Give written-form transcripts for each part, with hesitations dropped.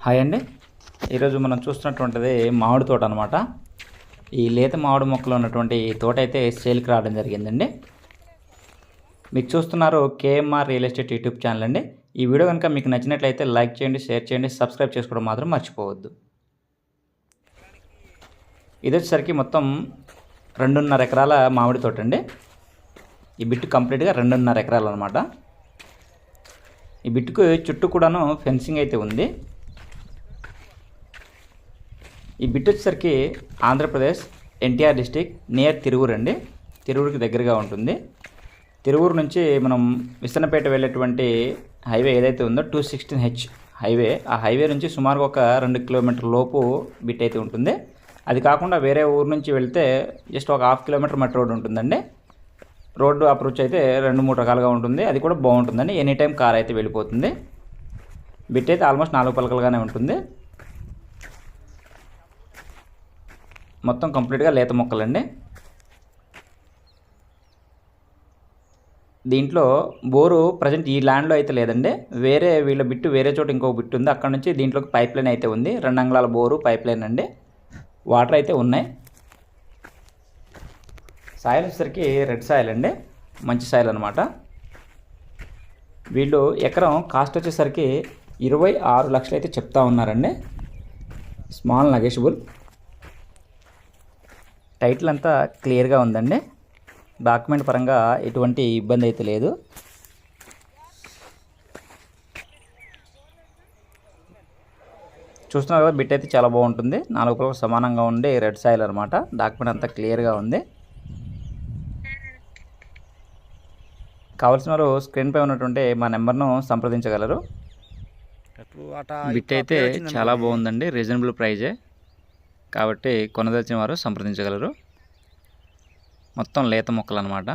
Hi అండి. ఈరోజు మనం చూస్తున్నటువంటిది మామిడి తోట అనమాట. ఈ లేత మామిడి మొక్కలు ఉన్నటువంటి ఈ తోట అయితే సేల్కి రావడం జరిగిందండి. మీరు చూస్తున్నారు KMR real estate YouTube channel అండి. ఈ వీడియో కనుక మీకు నచ్చినట్లయితే లైక్ చేయండి, షేర్ చేయండి, సబ్స్క్రైబ్ చేసుకోవడం మాత్రం మర్చిపోవద్దు. ఇది వచ్చేసరికి మొత్తం 2.5 ఎకరాల మామిడి తోట అండి. ఈ బిట్టు కంప్లీట్గా 2.5 ఎకరాలు అనమాట. ఈ బిట్టుకు చుట్టూ కూడాను ఫెన్సింగ్ అయితే ఉంది. ఈ బిట్ వచ్చేసరికి ఆంధ్రప్రదేశ్ ఎన్టీఆర్ డిస్టిక్ నియర్ తిరువూరు అండి. తిరువూరుకి దగ్గరగా ఉంటుంది. తిరువూరు నుంచి మనం విసన్నపేట వెళ్ళేటువంటి హైవే ఏదైతే ఉందో 216H హైవే, ఆ హైవే నుంచి సుమారుగా ఒక 2 కిలోమీటర్ల లోపు బిట్ అయితే ఉంటుంది. అది కాకుండా వేరే ఊరు నుంచి వెళ్తే జస్ట్ ఒక 1/2 కిలోమీటర్ మట్టి రోడ్డు ఉంటుందండి. రోడ్డు అప్రోచ్ అయితే 2-3 రకాలుగా ఉంటుంది. అది కూడా బాగుంటుందండి. ఎనీ టైం కార్ అయితే వెళ్ళిపోతుంది. బిట్ అయితే ఆల్మోస్ట్ 4 పలకలుగానే ఉంటుంది. మొత్తం కంప్లీట్గా లేత మొక్కలండి. దీంట్లో బోరు ప్రజెంట్ ఈ ల్యాండ్లో అయితే లేదండి. వేరే వీళ్ళ బిట్టు వేరే చోట ఇంకో బిట్టు ఉంది. అక్కడ నుంచి దీంట్లోకి పైప్ లైన్ అయితే ఉంది. 2 అంగుళాల బోరు, పైప్ లైన్ అండి. వాటర్ అయితే ఉన్నాయి. సాయిల్ వచ్చేసరికి రెడ్ సాయిల్ అండి, మంచి సాయిల్ అనమాట. వీళ్ళు ఎకరం కాస్ట్ వచ్చేసరికి 26 లక్షలు అయితే చెప్తా ఉన్నారండి. Small negotiable. టైటిల్ అంతా క్లియర్గా ఉందండి. డాక్యుమెంట్ పరంగా ఎటువంటి ఇబ్బంది అయితే లేదు. చూస్తున్నారు కదా, బిట్ అయితే చాలా బాగుంటుంది. 4 పలకలు సమానంగా ఉండే రెడ్ సాయిల్ అనమాట. డాక్యుమెంట్ అంతా క్లియర్గా ఉంది. కావాల్సిన వారు స్క్రీన్పై ఉన్నటువంటి మా నెంబర్ను సంప్రదించగలరు. బిట్ అయితే చాలా బాగుందండి, రీజనబుల్ ప్రైజే కాబట్టి కొనదలిచిన వారు సంప్రదించగలరు. మొత్తం లేత మొక్కలు అనమాట.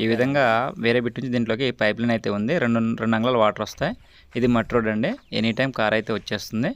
ఈ విధంగా వేరే బిట్ నుంచి దీంట్లోకి పైప్ లైన్ అయితే ఉంది. 2 అంగుళాల వాటర్ వస్తాయి. ఇది మట్టి రోడ్ అండి. ఎనీ టైం కార్ అయితే వచ్చేస్తుంది.